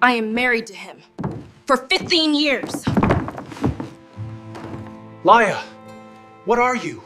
I am married to him. For 15 years. Laya, what are you?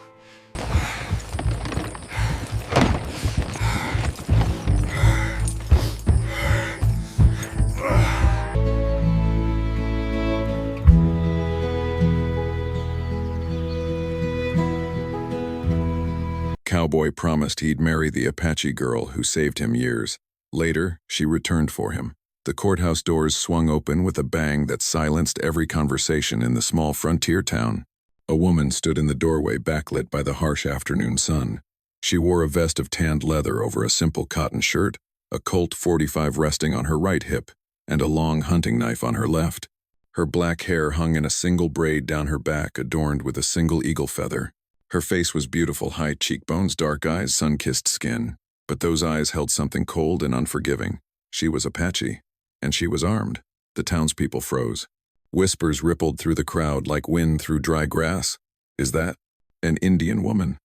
Cowboy promised he'd marry the Apache girl who saved him years. Later, she returned for him. The courthouse doors swung open with a bang that silenced every conversation in the small frontier town. A woman stood in the doorway backlit by the harsh afternoon sun. She wore a vest of tanned leather over a simple cotton shirt, a Colt .45 resting on her right hip, and a long hunting knife on her left. Her black hair hung in a single braid down her back adorned with a single eagle feather. Her face was beautiful, high cheekbones, dark eyes, sun-kissed skin. But those eyes held something cold and unforgiving. She was Apache, and she was armed. The townspeople froze. Whispers rippled through the crowd like wind through dry grass. Is that an Indian woman?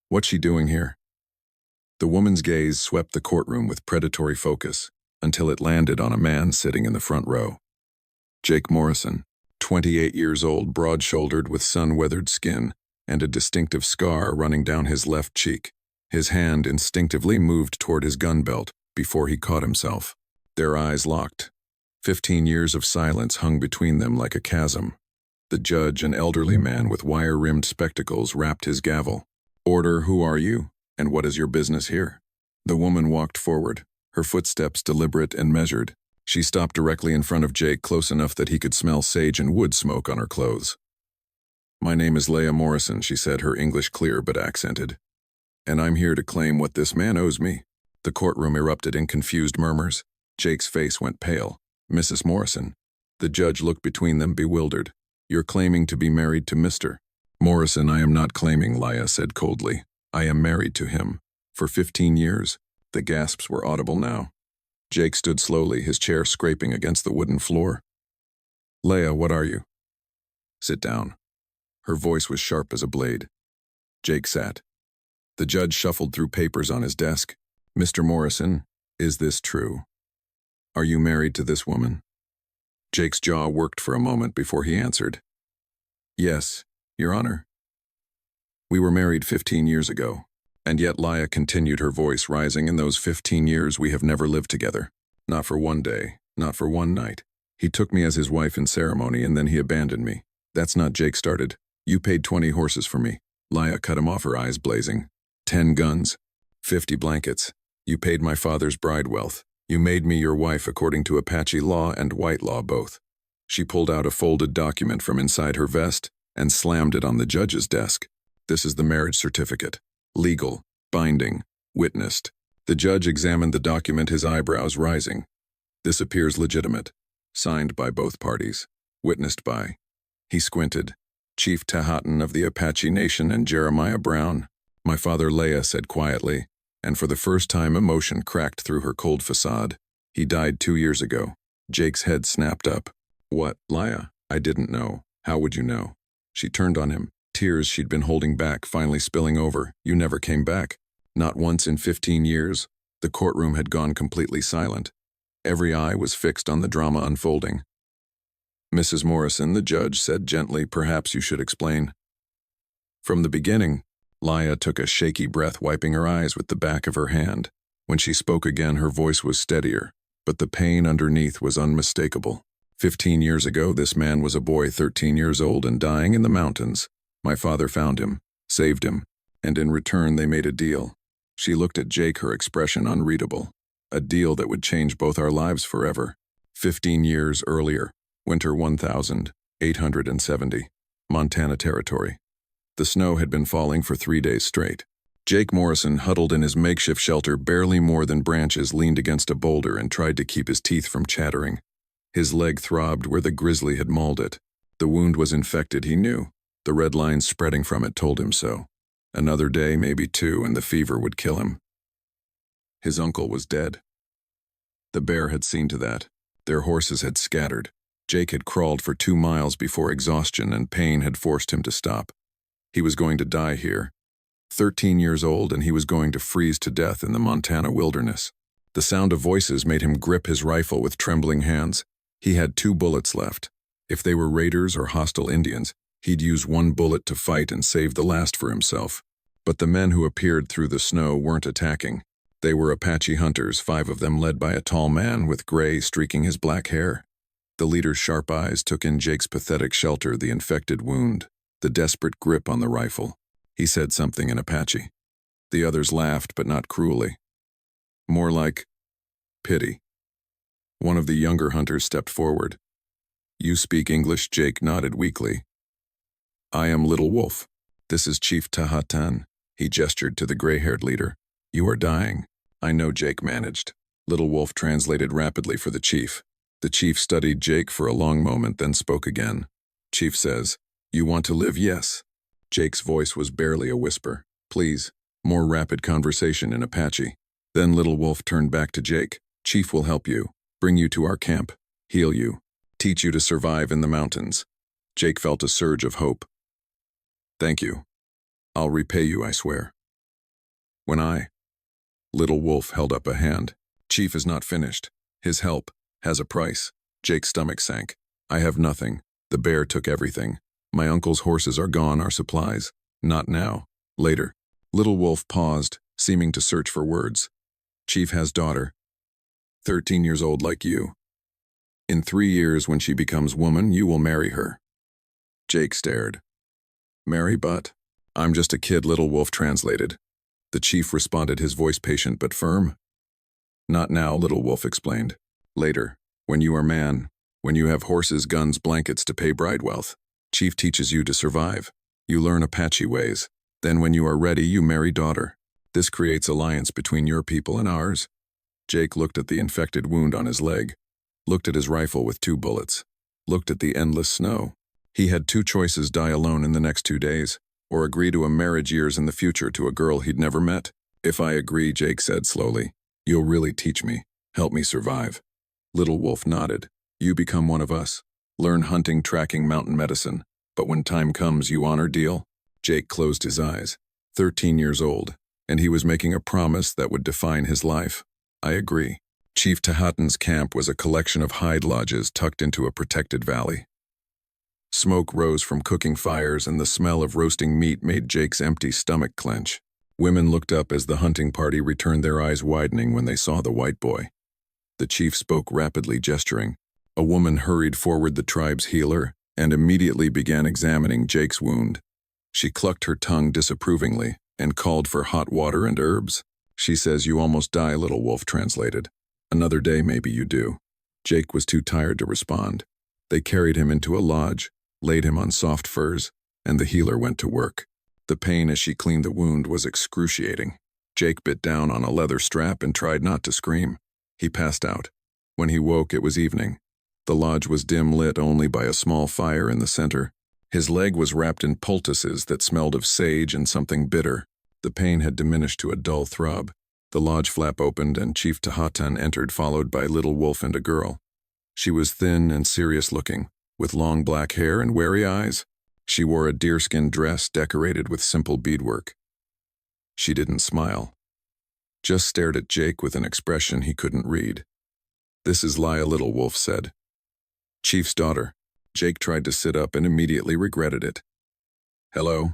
What's she doing here? The woman's gaze swept the courtroom with predatory focus until it landed on a man sitting in the front row. Jake Morrison, 28 years old, broad-shouldered with sun-weathered skin and a distinctive scar running down his left cheek. His hand instinctively moved toward his gun belt before he caught himself. Their eyes locked. 15 years of silence hung between them like a chasm. The judge, an elderly man with wire-rimmed spectacles, rapped his gavel. "Order, who are you, and what is your business here?" The woman walked forward, her footsteps deliberate and measured. She stopped directly in front of Jake, close enough that he could smell sage and wood smoke on her clothes. "My name is Laya Morrison," she said, her English clear but accented. "And I'm here to claim what this man owes me." The courtroom erupted in confused murmurs. Jake's face went pale. "Mrs. Morrison." The judge looked between them, bewildered. "You're claiming to be married to Mr. Morrison." "I am not claiming," Laya said coldly. "I am married to him. For 15 years. The gasps were audible now. Jake stood slowly, his chair scraping against the wooden floor. "Laya, what are you?" "Sit down." Her voice was sharp as a blade. Jake sat. The judge shuffled through papers on his desk. "Mr. Morrison, is this true? Are you married to this woman?" Jake's jaw worked for a moment before he answered. "Yes, Your Honor." "We were married 15 years ago, and yet," Laya continued, her voice rising, "in those 15 years we have never lived together. Not for one day, not for one night. He took me as his wife in ceremony, and then he abandoned me." "That's not," Jake started. "You paid 20 horses for me." Laya cut him off, her eyes blazing. 10 guns, 50 blankets. You paid my father's bridewealth. You made me your wife according to Apache law and white law both." She pulled out a folded document from inside her vest and slammed it on the judge's desk. "This is the marriage certificate. Legal, binding, witnessed." The judge examined the document, his eyebrows rising. "This appears legitimate. Signed by both parties. Witnessed by," he squinted, "Chief Tahatan of the Apache Nation and Jeremiah Brown." "My father," Laya said quietly, and for the first time emotion cracked through her cold facade. "He died 2 years ago." Jake's head snapped up. "What, Laya? I didn't know. How would you know?" She turned on him, tears she'd been holding back finally spilling over. "You never came back. Not once in 15 years. The courtroom had gone completely silent. Every eye was fixed on the drama unfolding. "Mrs. Morrison," the judge said gently, "perhaps you should explain." "From the beginning." Laya took a shaky breath, wiping her eyes with the back of her hand. When she spoke again, her voice was steadier, but the pain underneath was unmistakable. 15 years ago, this man was a boy 13 years old and dying in the mountains. My father found him, saved him, and in return they made a deal. She looked at Jake, her expression unreadable. A deal that would change both our lives forever. 15 years earlier, winter 1870, Montana Territory. The snow had been falling for 3 days straight. Jake Morrison, huddled in his makeshift shelter, barely more than branches, leaned against a boulder and tried to keep his teeth from chattering. His leg throbbed where the grizzly had mauled it. The wound was infected, he knew. The red lines spreading from it told him so. Another day, maybe 2, and the fever would kill him. His uncle was dead. The bear had seen to that. Their horses had scattered. Jake had crawled for 2 miles before exhaustion and pain had forced him to stop. He was going to die here. 13 years old, and he was going to freeze to death in the Montana wilderness. The sound of voices made him grip his rifle with trembling hands. He had 2 bullets left. If they were raiders or hostile Indians, he'd use 1 bullet to fight and save the last for himself. But the men who appeared through the snow weren't attacking. They were Apache hunters, 5 of them led by a tall man with gray streaking his black hair. The leader's sharp eyes took in Jake's pathetic shelter, the infected wound, the desperate grip on the rifle. He said something in Apache. The others laughed, but not cruelly. More like pity. One of the younger hunters stepped forward. "You speak English?" Jake nodded weakly. "I am Little Wolf. This is Chief Tahatan." He gestured to the gray-haired leader. "You are dying." "I know," Jake managed. Little Wolf translated rapidly for the chief. The chief studied Jake for a long moment, then spoke again. "Chief says, you want to live?" "Yes." Jake's voice was barely a whisper. "Please." More rapid conversation in Apache. Then Little Wolf turned back to Jake. "Chief will help you, bring you to our camp, heal you, teach you to survive in the mountains." Jake felt a surge of hope. "Thank you. I'll repay you, I swear." "When I..." Little Wolf held up a hand. "Chief is not finished. His help has a price." Jake's stomach sank. "I have nothing. The bear took everything. My uncle's horses are gone, our supplies. Not now. Later." Little Wolf paused, seeming to search for words. "Chief has daughter. 13 years old like you. In 3 years, when she becomes woman, you will marry her." Jake stared. "Marry, but..." "I'm just a kid," Little Wolf translated. The chief responded, his voice patient but firm. "Not now," Little Wolf explained. "Later, when you are man, when you have horses, guns, blankets to pay bridewealth. Chief teaches you to survive. You learn Apache ways. Then when you are ready, you marry daughter. This creates alliance between your people and ours." Jake looked at the infected wound on his leg, looked at his rifle with 2 bullets, looked at the endless snow. He had 2 choices: die alone in the next 2 days, or agree to a marriage years in the future to a girl he'd never met. "If I agree," Jake said slowly, "you'll really teach me, help me survive." Little Wolf nodded. "You become one of us. Learn hunting, tracking, mountain medicine. But when time comes, you honor deal?" Jake closed his eyes. 13 years old, and he was making a promise that would define his life. "I agree." Chief Tahatan's camp was a collection of hide lodges tucked into a protected valley. Smoke rose from cooking fires, and the smell of roasting meat made Jake's empty stomach clench. Women looked up as the hunting party returned, their eyes widening when they saw the white boy. The chief spoke rapidly, gesturing. A woman hurried forward, the tribe's healer, and immediately began examining Jake's wound. She clucked her tongue disapprovingly and called for hot water and herbs. "She says you almost die," Little Wolf translated. "Another day maybe you do." Jake was too tired to respond. They carried him into a lodge, laid him on soft furs, and the healer went to work. The pain as she cleaned the wound was excruciating. Jake bit down on a leather strap and tried not to scream. He passed out. When he woke, it was evening. The lodge was dim, lit only by a small fire in the center. His leg was wrapped in poultices that smelled of sage and something bitter. The pain had diminished to a dull throb. The lodge flap opened and Chief Tahatan entered, followed by Little Wolf and a girl. She was thin and serious-looking, with long black hair and wary eyes. She wore a deerskin dress decorated with simple beadwork. She didn't smile, just stared at Jake with an expression he couldn't read. "This is Laya," Little Wolf said. "Chief's daughter." Jake tried to sit up and immediately regretted it. "Hello?"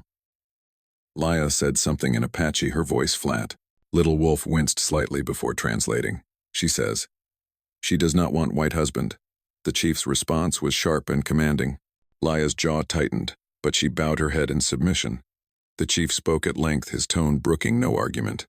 Laya said something in Apache, her voice flat. Little Wolf winced slightly before translating. "She says she does not want white husband." The chief's response was sharp and commanding. Laya's jaw tightened, but she bowed her head in submission. The chief spoke at length, his tone brooking no argument.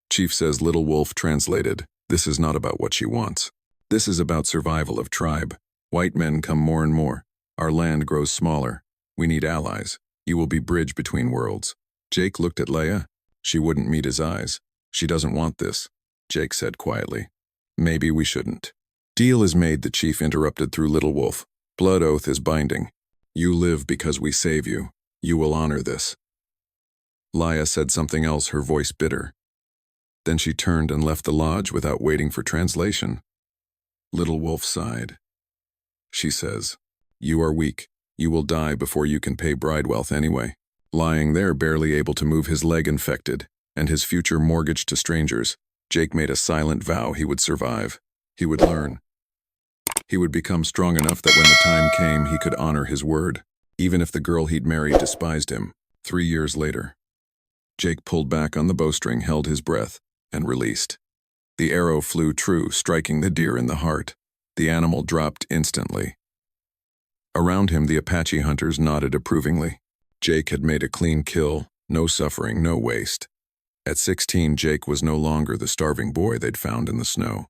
"Chief says," Little Wolf translated, "this is not about what she wants. This is about survival of tribe. White men come more and more. Our land grows smaller. We need allies. You will be bridge between worlds." Jake looked at Laya. She wouldn't meet his eyes. "She doesn't want this," Jake said quietly. "Maybe we shouldn't." "Deal is made," the chief interrupted through Little Wolf. "Blood oath is binding. You live because we save you. You will honor this." Laya said something else, her voice bitter. Then she turned and left the lodge without waiting for translation. Little Wolf sighed. She says, "You are weak. You will die before you can pay bridewealth anyway." Lying there, barely able to move, his leg infected, and his future mortgaged to strangers, Jake made a silent vow he would survive. He would learn. He would become strong enough that when the time came, he could honor his word, even if the girl he'd married despised him. 3 years later, Jake pulled back on the bowstring, held his breath, and released. The arrow flew true, striking the deer in the heart. The animal dropped instantly. Around him, the Apache hunters nodded approvingly. Jake had made a clean kill, no suffering, no waste. At 16, Jake was no longer the starving boy they'd found in the snow.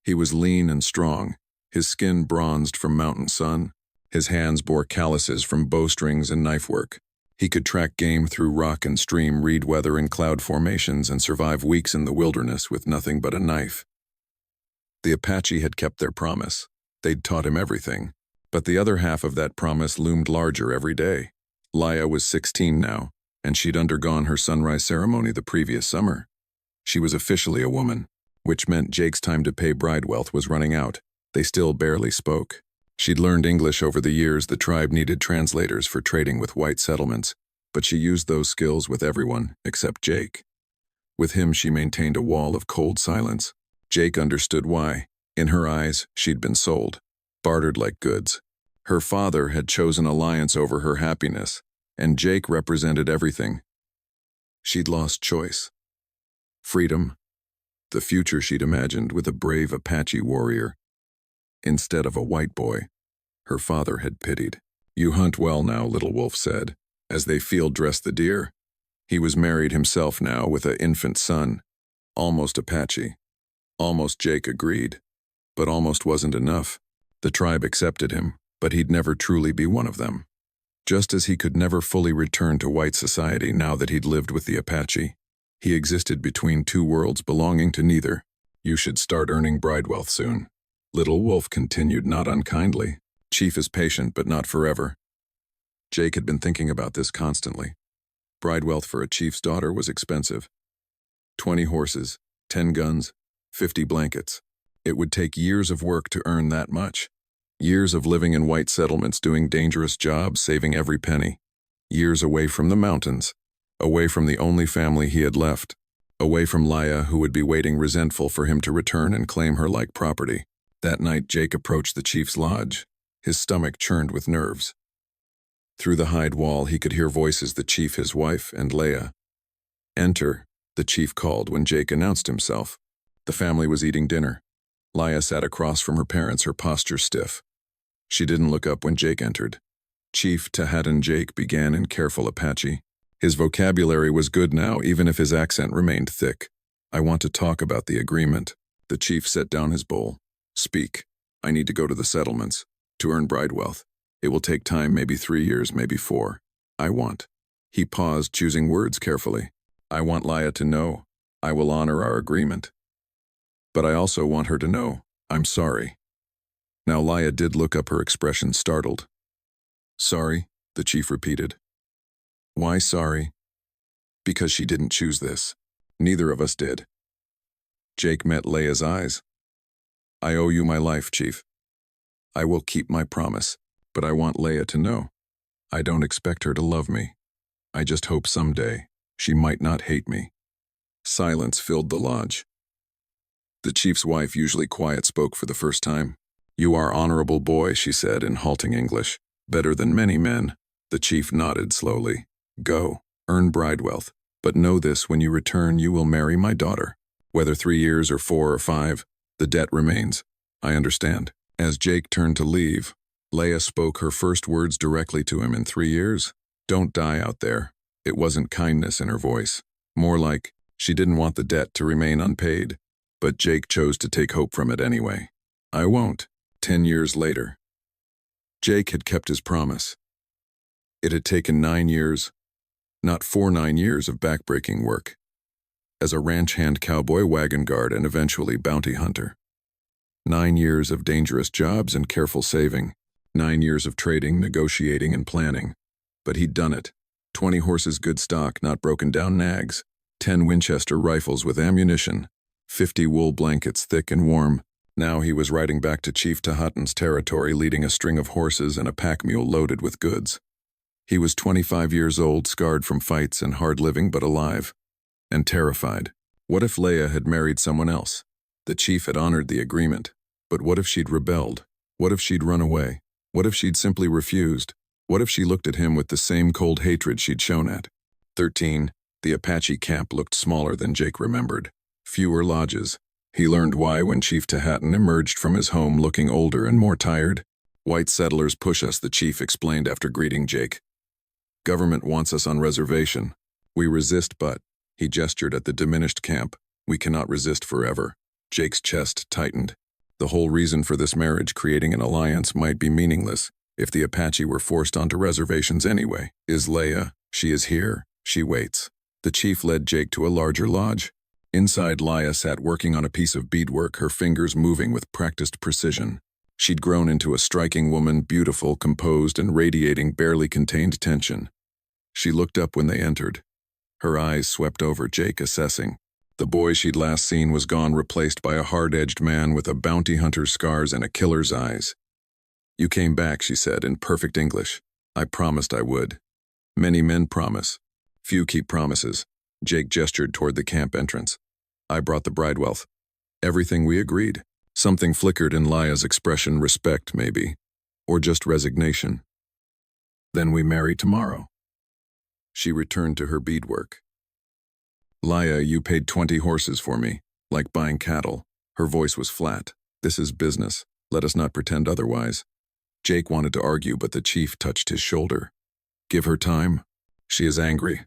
He was lean and strong, his skin bronzed from mountain sun. His hands bore calluses from bowstrings and knife work. He could track game through rock and stream, read weather and cloud formations, and survive weeks in the wilderness with nothing but a knife. The Apache had kept their promise. They'd taught him everything. But the other half of that promise loomed larger every day. Laya was 16 now, and she'd undergone her sunrise ceremony the previous summer. She was officially a woman, which meant Jake's time to pay bridewealth was running out. They still barely spoke. She'd learned English over the years. The tribe needed translators for trading with white settlements, but she used those skills with everyone except Jake. With him, she maintained a wall of cold silence. Jake understood why. In her eyes, she'd been sold, bartered like goods. Her father had chosen alliance over her happiness, and Jake represented everything. She'd lost choice. Freedom. The future she'd imagined with a brave Apache warrior. Instead of a white boy, her father had pitied. "You hunt well now," Little Wolf said, as they field-dressed the deer. He was married himself now with an infant son. Almost Apache. Almost, Jake agreed. But almost wasn't enough. The tribe accepted him, but he'd never truly be one of them. Just as he could never fully return to white society now that he'd lived with the Apache. He existed between two worlds belonging to neither. "You should start earning bridewealth soon." Little Wolf continued, not unkindly. "Chief is patient, but not forever." Jake had been thinking about this constantly. Bridewealth for a chief's daughter was expensive. 20 horses, 10 guns, 50 blankets. It would take years of work to earn that much. Years of living in white settlements, doing dangerous jobs, saving every penny. Years away from the mountains, away from the only family he had left, away from Laya, who would be waiting resentful for him to return and claim her like property. That night, Jake approached the chief's lodge. His stomach churned with nerves. Through the hide wall, he could hear voices: the chief, his wife, and Laya. "Enter," the chief called when Jake announced himself. The family was eating dinner. Laya sat across from her parents, her posture stiff. She didn't look up when Jake entered. Chief Tahadan Jake began in careful Apache. His vocabulary was good now, even if his accent remained thick. "I want to talk about the agreement." The chief set down his bowl. "Speak. I need to go to the settlements, to earn bridewealth. It will take time, maybe 3 years, maybe 4. I want." He paused, choosing words carefully. "I want Laya to know. I will honor our agreement. But I also want her to know, I'm sorry." Now Laya did look up, her expression startled. "Sorry?" the chief repeated. "Why sorry?" "Because she didn't choose this. Neither of us did." Jake met Laya's eyes. "I owe you my life, Chief. I will keep my promise, but I want Laya to know. I don't expect her to love me. I just hope someday she might not hate me." Silence filled the lodge. The chief's wife, usually quiet, spoke for the first time. "You are honorable boy," she said in halting English. "Better than many men." The chief nodded slowly. "Go, earn bridewealth, but know this: when you return, you will marry my daughter. Whether 3 years or 4 or 5, the debt remains. I understand." As Jake turned to leave, Laya spoke her first words directly to him in 3 years. "Don't die out there." It wasn't kindness in her voice. More like she didn't want the debt to remain unpaid, but Jake chose to take hope from it anyway. "I won't." 10 years later. Jake had kept his promise. It had taken 9 years, not 9 years of backbreaking work. As a ranch hand, cowboy, wagon guard, and eventually bounty hunter. 9 years of dangerous jobs and careful saving. 9 years of trading, negotiating, and planning. But he'd done it. 20 horses, good stock, not broken down nags. 10 Winchester rifles with ammunition. 50 wool blankets, thick and warm. Now he was riding back to Chief Tahatan's territory, leading a string of horses and a pack mule loaded with goods. He was 25 years old, scarred from fights and hard living, but alive. And terrified. What if Laya had married someone else? The chief had honored the agreement. But what if she'd rebelled? What if she'd run away? What if she'd simply refused? What if she looked at him with the same cold hatred she'd shown at? 13. The Apache camp looked smaller than Jake remembered. Fewer lodges. He learned why when Chief Tahattan emerged from his home looking older and more tired. "White settlers push us," the chief explained after greeting Jake. "Government wants us on reservation. We resist, but," he gestured at the diminished camp, "we cannot resist forever." Jake's chest tightened. The whole reason for this marriage, creating an alliance, might be meaningless if the Apache were forced onto reservations anyway. "Is Laya? She is here. She waits." The chief led Jake to a larger lodge. Inside, Laya sat working on a piece of beadwork, her fingers moving with practiced precision. She'd grown into a striking woman, beautiful, composed, and radiating barely contained tension. She looked up when they entered. Her eyes swept over Jake, assessing. The boy she'd last seen was gone, replaced by a hard-edged man with a bounty hunter's scars and a killer's eyes. "You came back," she said in perfect English. "I promised I would." Many men promise. Few keep promises. Jake gestured toward the camp entrance. "I brought the bridewealth. Everything we agreed." Something flickered in Laya's expression, respect maybe, or just resignation. "Then we marry tomorrow." She returned to her beadwork. "Laya, you paid 20 horses for me, like buying cattle." Her voice was flat. "This is business. Let us not pretend otherwise." Jake wanted to argue, but the chief touched his shoulder. "Give her time. She is angry,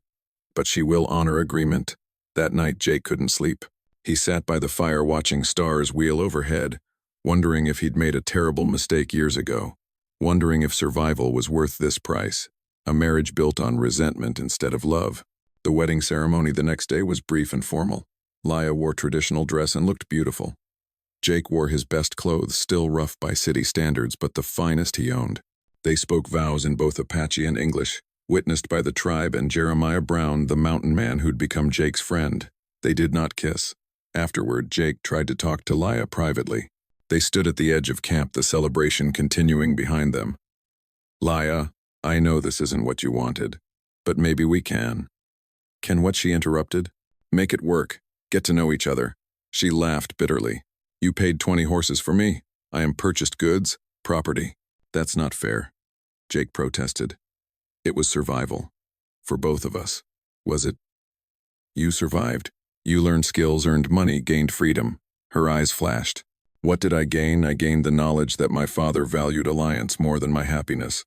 but she will honor agreement." That night, Jake couldn't sleep. He sat by the fire watching stars wheel overhead, wondering if he'd made a terrible mistake years ago, wondering if survival was worth this price, a marriage built on resentment instead of love. The wedding ceremony the next day was brief and formal. Laya wore traditional dress and looked beautiful. Jake wore his best clothes, still rough by city standards, but the finest he owned. They spoke vows in both Apache and English, witnessed by the tribe and Jeremiah Brown, the mountain man who'd become Jake's friend. They did not kiss. Afterward, Jake tried to talk to Laya privately. They stood at the edge of camp, the celebration continuing behind them. "Laya, I know this isn't what you wanted, but maybe we can." "Can what?" she interrupted. "Make it work. Get to know each other." She laughed bitterly. "You paid 20 horses for me. I am purchased goods, property. That's not fair." Jake protested. "It was survival. For both of us. Was it? You survived. You learned skills, earned money, gained freedom." Her eyes flashed. "What did I gain? I gained the knowledge that my father valued alliance more than my happiness.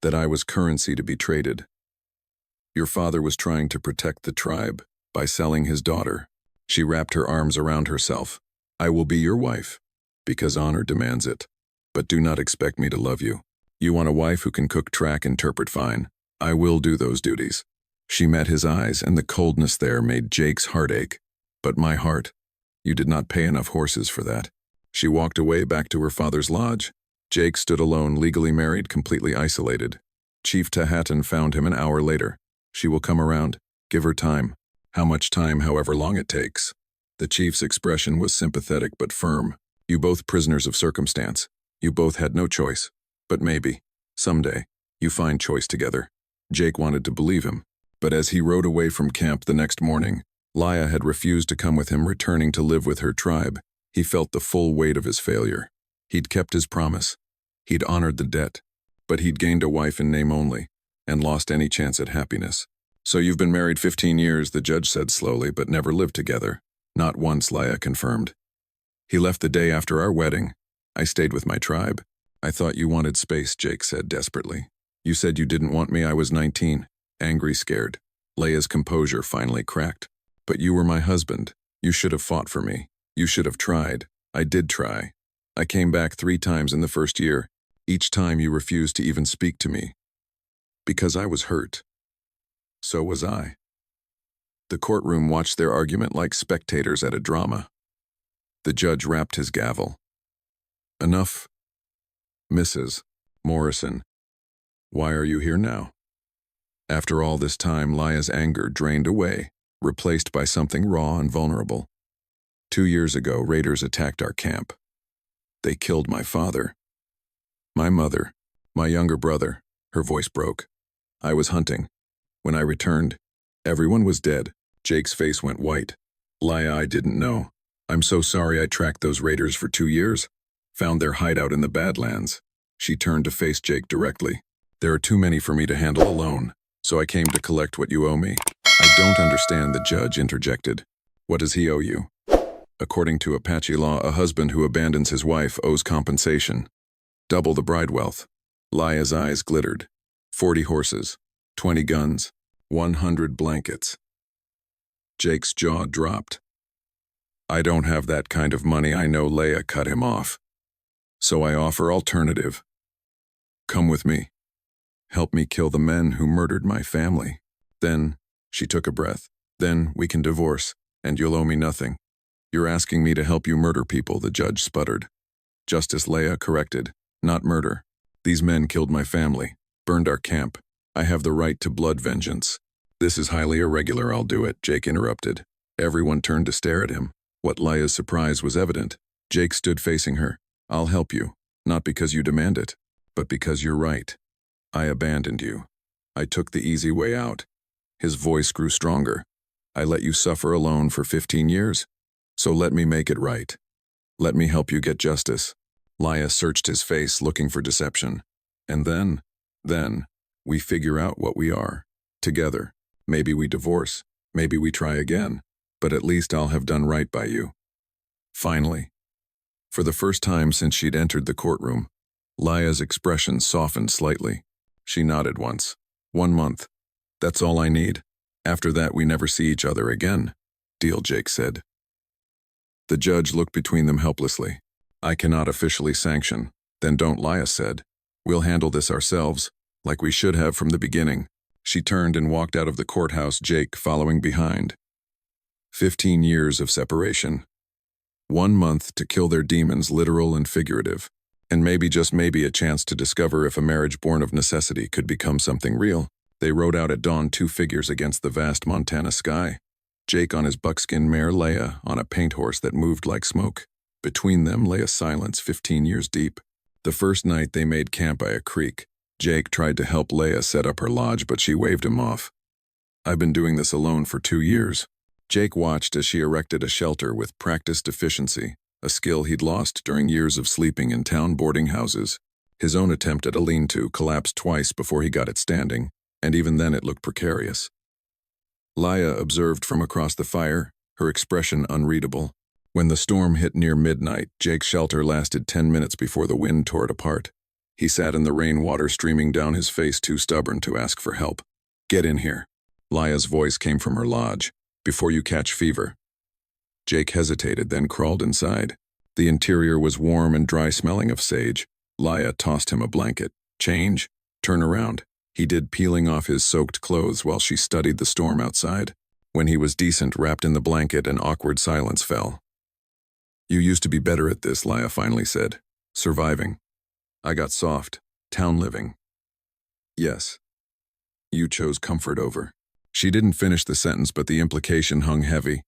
That I was currency to be traded. Your father was trying to protect the tribe by selling his daughter." She wrapped her arms around herself. "I will be your wife, because honor demands it. But do not expect me to love you. You want a wife who can cook, track, interpret, fine. I will do those duties." She met his eyes, and the coldness there made Jake's heart ache. "But my heart, you did not pay enough horses for that." She walked away back to her father's lodge. Jake stood alone, legally married, completely isolated. Chief Tahattan found him an hour later. "She will come around. Give her time." "How much time? However long it takes." The chief's expression was sympathetic but firm. "You both prisoners of circumstance. You both had no choice. But maybe, someday, you find choice together." Jake wanted to believe him. But as he rode away from camp the next morning, Laya had refused to come with him, returning to live with her tribe. He felt the full weight of his failure. He'd kept his promise. He'd honored the debt. But he'd gained a wife in name only, and lost any chance at happiness. "So you've been married 15 years, the judge said slowly, "but never lived together." "Not once," Laya confirmed. "He left the day after our wedding. I stayed with my tribe." "I thought you wanted space," Jake said desperately. "You said you didn't want me. I was 19. Angry, scared." Laya's composure finally cracked. "But you were my husband. You should have fought for me. You should have tried." "I did try. I came back 3 times in the first year. Each time you refused to even speak to me. Because I was hurt. So was I." The courtroom watched their argument like spectators at a drama. The judge rapped his gavel. "Enough. Mrs. Morrison, why are you here now?" After all this time, Laya's anger drained away, replaced by something raw and vulnerable. 2 years ago, raiders attacked our camp. They killed my father, my mother, my younger brother. Her voice broke. "I was hunting. When I returned, everyone was dead." Jake's face went white. Laya, I didn't know. I'm so sorry I tracked those raiders for 2 years. Found their hideout in the Badlands. She turned to face Jake directly. There are too many for me to handle alone, so I came to collect what you owe me. I don't understand, the judge interjected. What does he owe you? According to Apache law, a husband who abandons his wife owes compensation. Double the bridewealth. Laya's eyes glittered. 40 horses, 20 guns, 100 blankets. Jake's jaw dropped. I don't have that kind of money. I know Laya cut him off. So I offer alternative. Come with me. Help me kill the men who murdered my family. Then, she took a breath, then we can divorce, and you'll owe me nothing. You're asking me to help you murder people, the judge sputtered. Justice Laya corrected, not murder. These men killed my family, burned our camp. I have the right to blood vengeance. This is highly irregular, I'll do it, Jake interrupted. Everyone turned to stare at him. What Laya's surprise was evident. Jake stood facing her. I'll help you, not because you demand it, but because you're right. I abandoned you. I took the easy way out. His voice grew stronger. I let you suffer alone for 15 years. So let me make it right. Let me help you get justice. Laya searched his face, looking for deception. And then, we figure out what we are. Together. Maybe we divorce. Maybe we try again. But at least I'll have done right by you. Finally. For the first time since she'd entered the courtroom, Laya's expression softened slightly. She nodded once. 1 month. That's all I need. After that, we never see each other again. Deal, Jake said. The judge looked between them helplessly. I cannot officially sanction. Then don't, Laya said. We'll handle this ourselves, like we should have from the beginning. She turned and walked out of the courthouse, Jake following behind. 15 years of separation. 1 month to kill their demons, literal and figurative. And maybe, just maybe, a chance to discover if a marriage born of necessity could become something real. They rode out at dawn, 2 figures against the vast Montana sky. Jake on his buckskin mare, Laya on a paint horse that moved like smoke. Between them lay a silence 15 years deep. The first night they made camp by a creek. Jake tried to help Laya set up her lodge, but she waved him off. I've been doing this alone for 2 years. Jake watched as she erected a shelter with practiced efficiency, a skill he'd lost during years of sleeping in town boarding houses. His own attempt at a lean-to collapsed twice before he got it standing, and even then it looked precarious. Laya observed from across the fire, her expression unreadable. When the storm hit near midnight, Jake's shelter lasted 10 minutes before the wind tore it apart. He sat in the rainwater streaming down his face, too stubborn to ask for help. Get in here. Laya's voice came from her lodge. Before you catch fever. Jake hesitated, then crawled inside. The interior was warm and dry, smelling of sage. Laya tossed him a blanket. Change? Turn around. He did, peeling off his soaked clothes while she studied the storm outside. When he was decent, wrapped in the blanket, an awkward silence fell. You used to be better at this, Laya finally said. Surviving. I got soft. Town living. Yes. You chose comfort over. She didn't finish the sentence, but the implication hung heavy.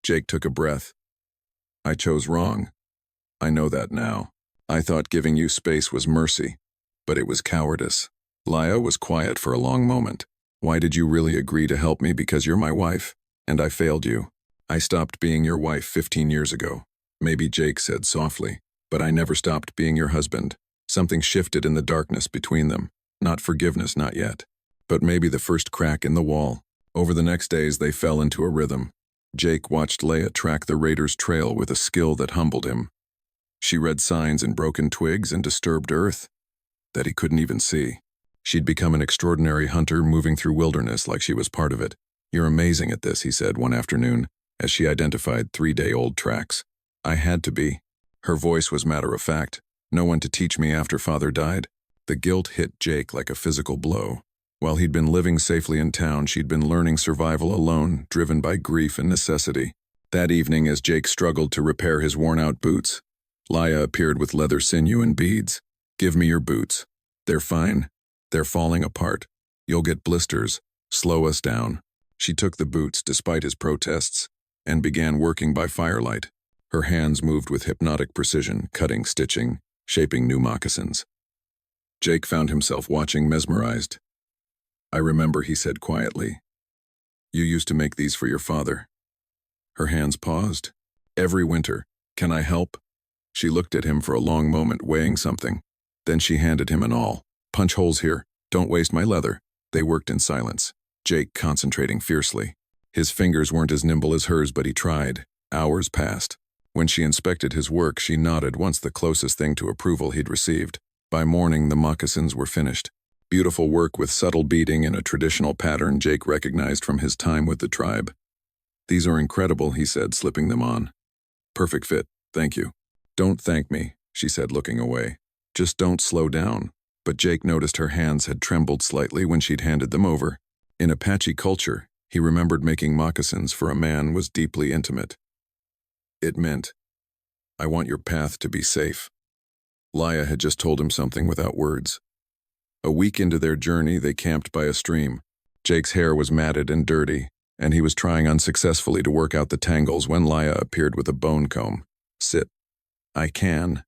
Jake took a breath. I chose wrong. I know that now. I thought giving you space was mercy, but it was cowardice. Laya was quiet for a long moment. Why did you really agree to help me? Because you're my wife, and I failed you. I stopped being your wife 15 years ago. Maybe, Jake said softly, but I never stopped being your husband. Something shifted in the darkness between them. Not forgiveness, not yet. But maybe the first crack in the wall. Over the next days, they fell into a rhythm. Jake watched Laya track the raiders' trail with a skill that humbled him. She read signs in broken twigs and disturbed earth that he couldn't even see. She'd become an extraordinary hunter, moving through wilderness like she was part of it. You're amazing at this, he said one afternoon, as she identified 3-day-old tracks. I had to be. Her voice was matter-of-fact. No one to teach me after father died. The guilt hit Jake like a physical blow. While he'd been living safely in town, she'd been learning survival alone, driven by grief and necessity. That evening, as Jake struggled to repair his worn-out boots, Laya appeared with leather sinew and beads. Give me your boots. They're fine. They're falling apart. You'll get blisters. Slow us down. She took the boots, despite his protests, and began working by firelight. Her hands moved with hypnotic precision, cutting, stitching, shaping new moccasins. Jake found himself watching, mesmerized. I remember, he said quietly. You used to make these for your father. Her hands paused. Every winter. Can I help? She looked at him for a long moment, weighing something. Then she handed him an awl. Punch holes here. Don't waste my leather. They worked in silence, Jake concentrating fiercely. His fingers weren't as nimble as hers, but he tried. Hours passed. When she inspected his work, she nodded once, the closest thing to approval he'd received. By morning, the moccasins were finished. Beautiful work with subtle beading in a traditional pattern Jake recognized from his time with the tribe. These are incredible, he said, slipping them on. Perfect fit, thank you. Don't thank me, she said, looking away. Just don't slow down. But Jake noticed her hands had trembled slightly when she'd handed them over. In Apache culture, he remembered making moccasins for a man was deeply intimate. It meant, I want your path to be safe. Laya had just told him something without words. A week into their journey, they camped by a stream. Jake's hair was matted and dirty, and he was trying unsuccessfully to work out the tangles when Laya appeared with a bone comb. Sit. I can.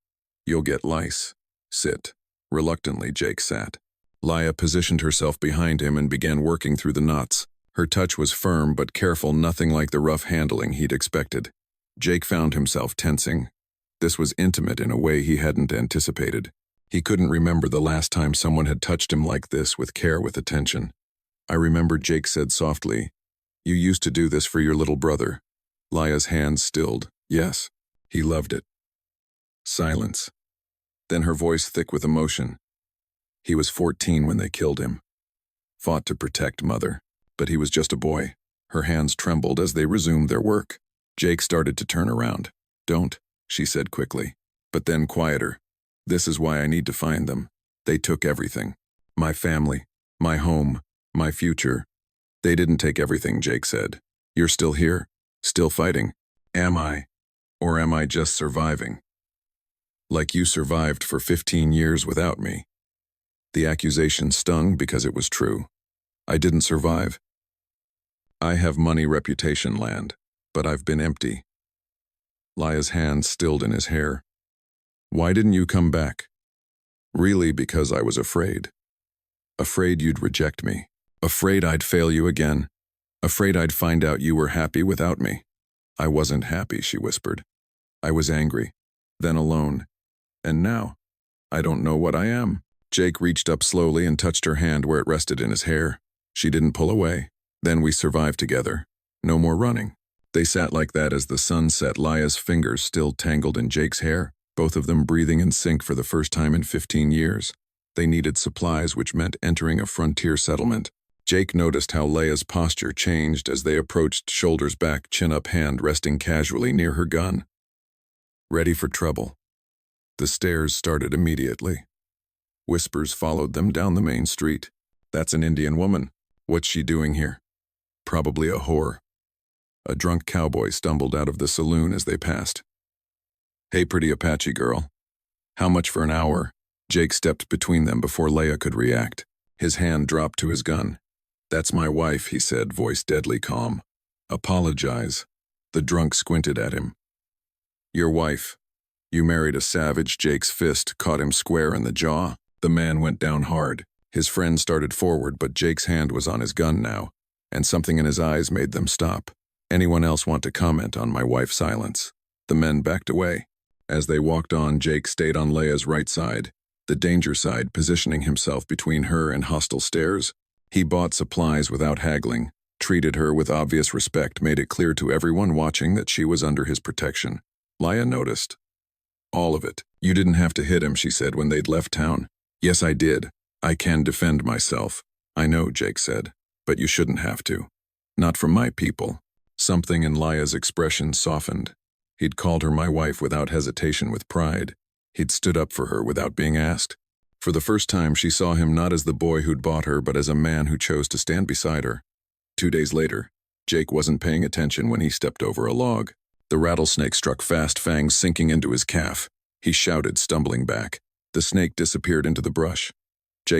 You'll get lice. Sit. Reluctantly, Jake sat. Laya positioned herself behind him and began working through the knots. Her touch was firm but careful, nothing like the rough handling he'd expected. Jake found himself tensing. This was intimate in a way he hadn't anticipated. He couldn't remember the last time someone had touched him like this, with care, with attention. I remember, Jake said softly. You used to do this for your little brother. Laya's hands stilled. Yes, he loved it. Silence. Then her voice thick with emotion. He was 14 when they killed him. Fought to protect Mother, but he was just a boy. Her hands trembled as they resumed their work. Jake started to turn around. Don't, she said quickly, but then quieter. This is why I need to find them. They took everything. My family, my home, my future. They didn't take everything, Jake said. You're still here? Still fighting? Am I? Or am I just surviving? Like you survived for 15 years without me. The accusation stung because it was true. I didn't survive. I have money, reputation, land, but I've been empty. Laya's hand stilled in his hair. Why didn't you come back? Really, because I was afraid. Afraid you'd reject me. Afraid I'd fail you again. Afraid I'd find out you were happy without me. I wasn't happy, she whispered. I was angry, then alone. And now, I don't know what I am. Jake reached up slowly and touched her hand where it rested in his hair. She didn't pull away. Then we survived together. No more running. They sat like that as the sun set, Laya's fingers still tangled in Jake's hair, both of them breathing in sync for the first time in 15 years. They needed supplies, which meant entering a frontier settlement. Jake noticed how Laya's posture changed as they approached, shoulders back, chin up, hand resting casually near her gun. Ready for trouble. The stares started immediately. Whispers followed them down the main street. That's an Indian woman. What's she doing here? Probably a whore. A drunk cowboy stumbled out of the saloon as they passed. Hey, pretty Apache girl. How much for an hour? Jake stepped between them before Laya could react. His hand dropped to his gun. That's my wife, he said, voice deadly calm. Apologize. The drunk squinted at him. Your wife. You married a savage. Jake's fist caught him square in the jaw. The man went down hard. His friend started forward, but Jake's hand was on his gun now, and something in his eyes made them stop. Anyone else want to comment on my wife's silence? The men backed away. As they walked on, Jake stayed on Laya's right side, the danger side, positioning himself between her and hostile stares. He bought supplies without haggling, treated her with obvious respect, made it clear to everyone watching that she was under his protection. Laya noticed. All of it. You didn't have to hit him, she said when they'd left town. Yes, I did. I can defend myself. I know, Jake said, but you shouldn't have to. Not from my people. Something in Laya's expression softened. He'd called her my wife without hesitation, with pride. He'd stood up for her without being asked. For the first time, she saw him not as the boy who'd bought her, but as a man who chose to stand beside her. 2 days later, Jake wasn't paying attention when he stepped over a log. The rattlesnake struck fast, fangs sinking into his calf. He shouted, stumbling back. The snake disappeared into the brush.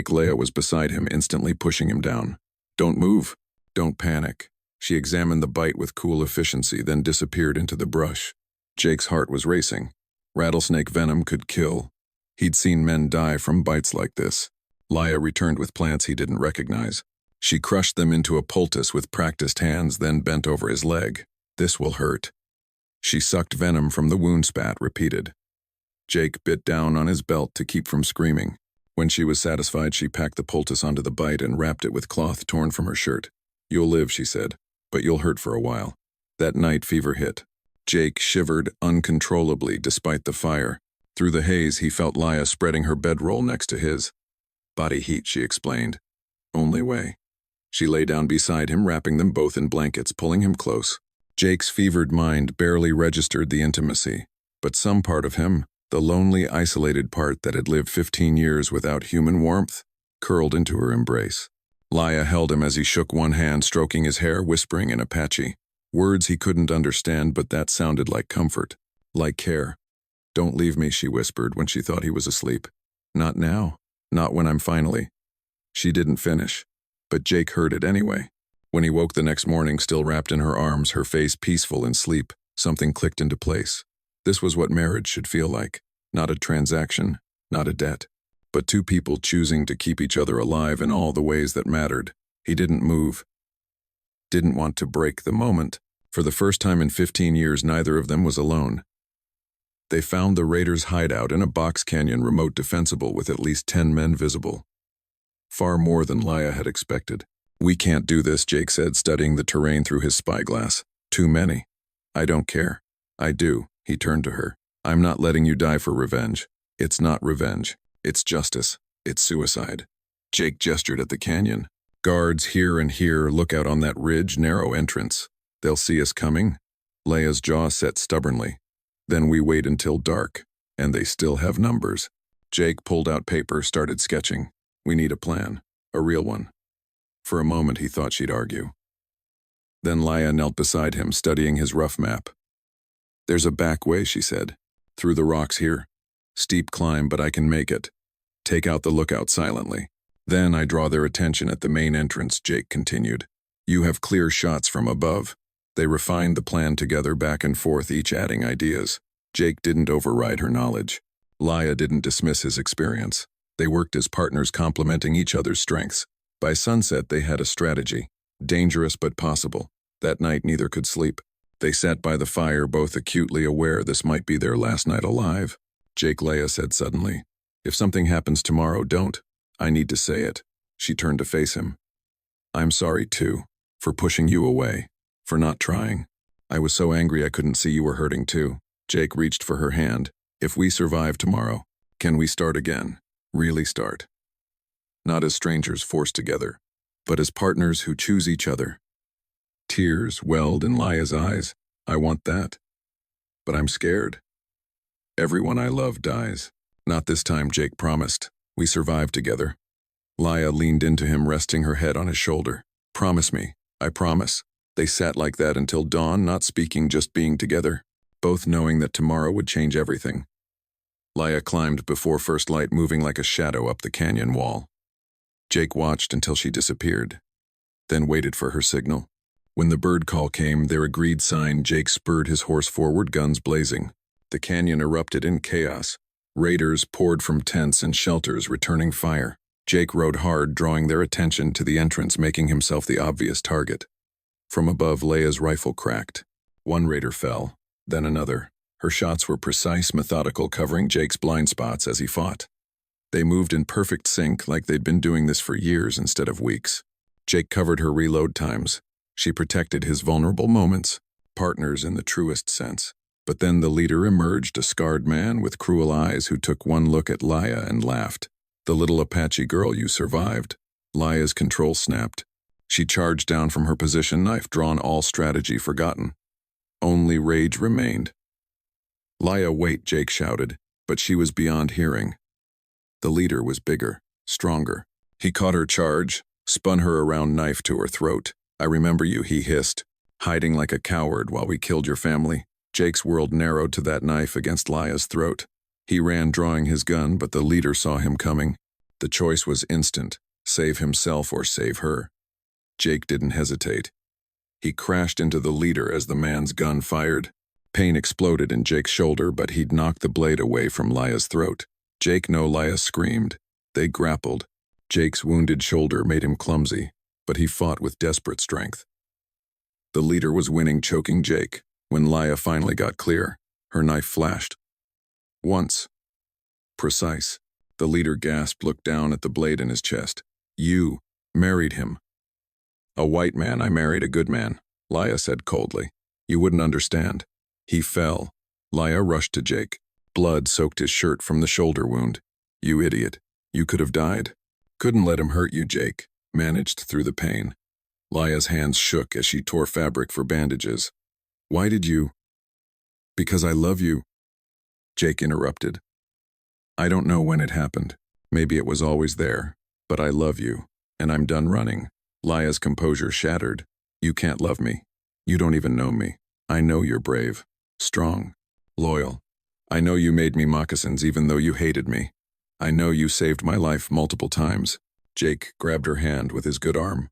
Laya was beside him, instantly pushing him down. Don't move. Don't panic. She examined the bite with cool efficiency, then disappeared into the brush. Jake's heart was racing. Rattlesnake venom could kill. He'd seen men die from bites like this. Laya returned with plants he didn't recognize. She crushed them into a poultice with practiced hands, then bent over his leg. This will hurt. She sucked venom from the wound spat, repeated. Jake bit down on his belt to keep from screaming. When she was satisfied, she packed the poultice onto the bite and wrapped it with cloth torn from her shirt. You'll live, she said, but you'll hurt for a while. That night, fever hit. Jake shivered uncontrollably despite the fire. Through the haze, he felt Laya spreading her bedroll next to his. Body heat, she explained. Only way. She lay down beside him, wrapping them both in blankets, pulling him close. Jake's fevered mind barely registered the intimacy, but some part of him, the lonely, isolated part that had lived 15 years without human warmth, curled into her embrace. Laya held him as he shook one hand, stroking his hair, whispering in Apache. Words he couldn't understand, but that sounded like comfort, like care. Don't leave me, she whispered when she thought he was asleep. Not now. Not when I'm finally. She didn't finish, but Jake heard it anyway. When he woke the next morning, still wrapped in her arms, her face peaceful in sleep, something clicked into place. This was what marriage should feel like. Not a transaction, not a debt, but two people choosing to keep each other alive in all the ways that mattered. He didn't move. Didn't want to break the moment. For the first time in 15 years, neither of them was alone. They found the raiders' hideout in a box canyon, remote, defensible, with at least 10 men visible. Far more than Laya had expected. We can't do this, Jake said, studying the terrain through his spyglass. Too many. I don't care. I do. He turned to her. I'm not letting you die for revenge. It's not revenge. It's justice. It's suicide. Jake gestured at the canyon. Guards here and here, look out on that ridge, narrow entrance. They'll see us coming. Laya's jaw set stubbornly. Then we wait until dark, and they still have numbers. Jake pulled out paper, started sketching. We need a plan, a real one. For a moment he thought she'd argue. Then Laya knelt beside him, studying his rough map. There's a back way, she said. Through the rocks here. Steep climb, but I can make it. Take out the lookout silently. Then I draw their attention at the main entrance, Jake continued. You have clear shots from above. They refined the plan together, back and forth, each adding ideas. Jake didn't override her knowledge. Laya didn't dismiss his experience. They worked as partners, complementing each other's strengths. By sunset, they had a strategy. Dangerous but possible. That night, neither could sleep. They sat by the fire, both acutely aware this might be their last night alive. Jake, Laya said suddenly, if something happens tomorrow, don't. I need to say it. She turned to face him. I'm sorry, too, for pushing you away, for not trying. I was so angry I couldn't see you were hurting, too. Jake reached for her hand. If we survive tomorrow, can we start again? Really start? Not as strangers forced together, but as partners who choose each other. Tears welled in Laya's eyes. I want that. But I'm scared. Everyone I love dies. Not this time, Jake promised. We survive together. Laya leaned into him, resting her head on his shoulder. Promise me. I promise. They sat like that until dawn, not speaking, just being together, both knowing that tomorrow would change everything. Laya climbed before first light, moving like a shadow up the canyon wall. Jake watched until she disappeared, then waited for her signal. When the bird call came, their agreed sign, Jake spurred his horse forward, guns blazing. The canyon erupted in chaos. Raiders poured from tents and shelters, returning fire. Jake rode hard, drawing their attention to the entrance, making himself the obvious target. From above, Laya's rifle cracked. One raider fell, then another. Her shots were precise, methodical, covering Jake's blind spots as he fought. They moved in perfect sync, like they'd been doing this for years instead of weeks. Jake covered her reload times. She protected his vulnerable moments, partners in the truest sense. But then the leader emerged, a scarred man with cruel eyes who took one look at Laya and laughed. The little Apache girl, you survived. Laya's control snapped. She charged down from her position, knife drawn, all strategy forgotten. Only rage remained. Laya, wait, Jake shouted, but she was beyond hearing. The leader was bigger, stronger. He caught her charge, spun her around, knife to her throat. I remember you, he hissed, hiding like a coward while we killed your family. Jake's world narrowed to that knife against Laya's throat. He ran, drawing his gun, but the leader saw him coming. The choice was instant, save himself or save her. Jake didn't hesitate. He crashed into the leader as the man's gun fired. Pain exploded in Jake's shoulder, but he'd knocked the blade away from Laya's throat. Jake, no, Laya screamed. They grappled. Jake's wounded shoulder made him clumsy, but he fought with desperate strength. The leader was winning, choking Jake. When Laya finally got clear, her knife flashed. Once. Precise. The leader gasped, looked down at the blade in his chest. You married him. A white man, I married a good man, Laya said coldly. You wouldn't understand. He fell. Laya rushed to Jake. Blood soaked his shirt from the shoulder wound. You idiot. You could have died. Couldn't let him hurt you, Jake. Managed through the pain. Laya's hands shook as she tore fabric for bandages. Why did you? Because I love you. Jake interrupted. I don't know when it happened. Maybe it was always there. But I love you. And I'm done running. Laya's composure shattered. You can't love me. You don't even know me. I know you're brave. Strong. Loyal. I know you made me moccasins even though you hated me. I know you saved my life multiple times. Jake grabbed her hand with his good arm.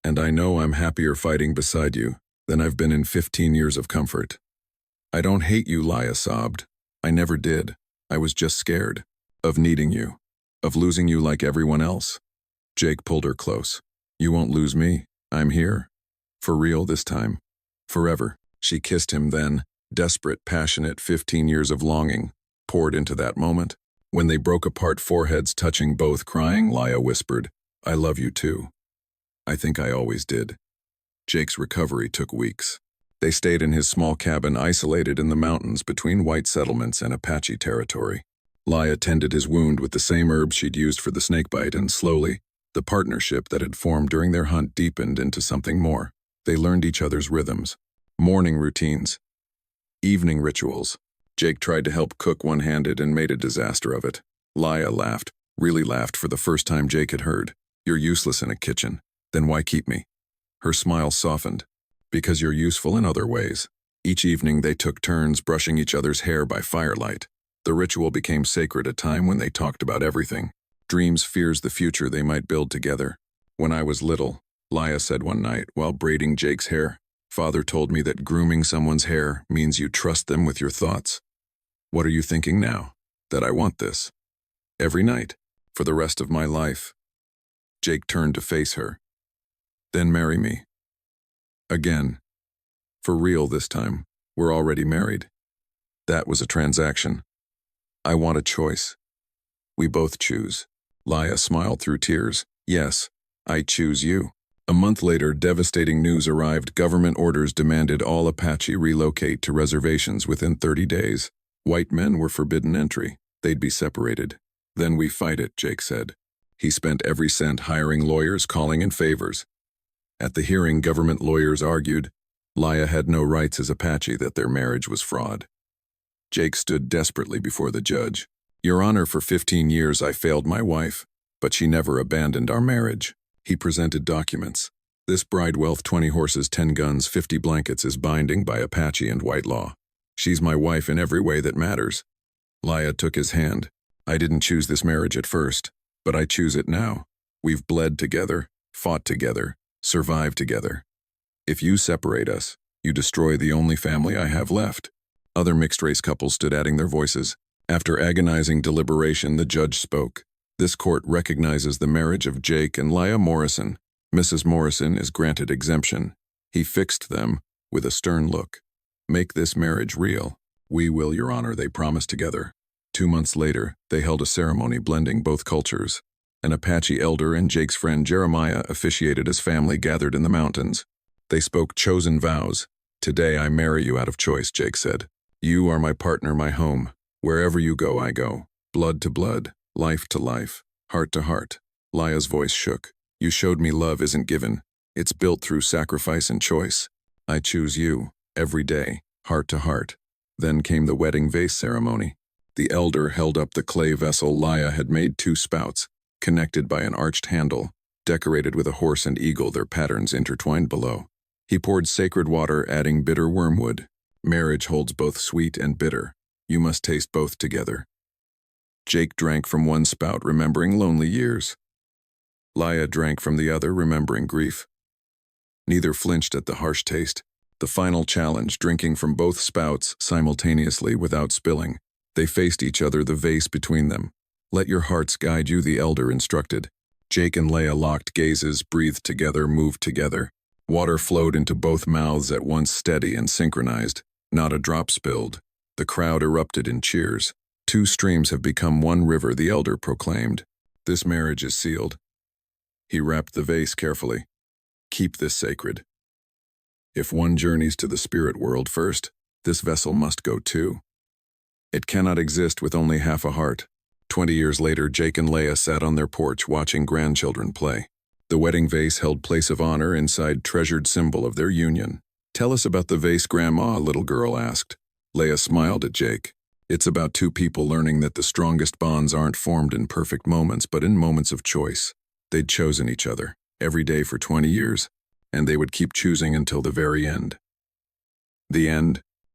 And I know I'm happier fighting beside you than I've been in 15 years of comfort. I don't hate you, Laya sobbed. I never did. I was just scared. Of needing you. Of losing you like everyone else. Jake pulled her close. You won't lose me. I'm here. For real this time. Forever. She kissed him then. Desperate, passionate 15 years of longing poured into that moment. When they broke apart, foreheads touching, both crying, Laya whispered, I love you too. I think I always did. Jake's recovery took weeks. They stayed in his small cabin, isolated in the mountains between white settlements and Apache territory. Laya tended his wound with the same herbs she'd used for the snakebite, and slowly, the partnership that had formed during their hunt deepened into something more. They learned each other's rhythms, morning routines, evening rituals. Jake tried to help cook one-handed and made a disaster of it. Laya laughed, really laughed for the first time Jake had heard. You're useless in a kitchen. Then why keep me? Her smile softened. Because you're useful in other ways. Each evening they took turns brushing each other's hair by firelight. The ritual became sacred, a time when they talked about everything. Dreams, fears, the future they might build together. When I was little, Laya said one night while braiding Jake's hair, Father told me that grooming someone's hair means you trust them with your thoughts. What are you thinking now? That I want this. Every night. For the rest of my life. Jake turned to face her. Then marry me. Again. For real this time. We're already married. That was a transaction. I want a choice. We both choose. Laya smiled through tears. Yes, I choose you. A month later, devastating news arrived. Government orders demanded all Apache relocate to reservations within 30 days. White men were forbidden entry. They'd be separated. Then we fight it, Jake said. He spent every cent hiring lawyers, calling in favors. At the hearing, government lawyers argued Laya had no rights as Apache, that their marriage was fraud. Jake stood desperately before the judge. Your Honor, for 15 years I failed my wife, but she never abandoned our marriage. He presented documents. This bridewealth, 20 horses, 10 guns, 50 blankets is binding by Apache and white law. She's my wife in every way that matters. Laya took his hand. I didn't choose this marriage at first, but I choose it now. We've bled together, fought together, survived together. If you separate us, you destroy the only family I have left. Other mixed-race couples stood, adding their voices. After agonizing deliberation, the judge spoke. This court recognizes the marriage of Jake and Laya Morrison. Mrs. Morrison is granted exemption. He fixed them with a stern look. Make this marriage real. We will, Your Honor, they promised together. 2 months later, they held a ceremony blending both cultures. An Apache elder and Jake's friend Jeremiah officiated as family gathered in the mountains. They spoke chosen vows. Today I marry you out of choice, Jake said. You are my partner, my home. Wherever you go, I go. Blood to blood, life to life, heart to heart. Laya's voice shook. You showed me love isn't given. It's built through sacrifice and choice. I choose you, every day, heart to heart. Then came the wedding vase ceremony. The elder held up the clay vessel. Laya had made 2 spouts, connected by an arched handle, decorated with a horse and eagle, their patterns intertwined below. He poured sacred water, adding bitter wormwood. Marriage holds both sweet and bitter. You must taste both together. Jake drank from one spout, remembering lonely years. Laya drank from the other, remembering grief. Neither flinched at the harsh taste. The final challenge, drinking from both spouts simultaneously without spilling. They faced each other, the vase between them. Let your hearts guide you, the elder instructed. Jake and Laya locked gazes, breathed together, moved together. Water flowed into both mouths at once, steady and synchronized. Not a drop spilled. The crowd erupted in cheers. 2 streams have become 1 river, the elder proclaimed. This marriage is sealed. He wrapped the vase carefully. Keep this sacred. If one journeys to the spirit world first, this vessel must go too. It cannot exist with only half a heart. 20 years later, Jake and Laya sat on their porch watching grandchildren play. The wedding vase held place of honor inside treasured symbol of their union. Tell us about the vase, Grandma, little girl asked. Laya smiled at Jake. It's about 2 people learning that the strongest bonds aren't formed in perfect moments, but in moments of choice. They'd chosen each other, every day for 20 years, and they would keep choosing until the very end. The end,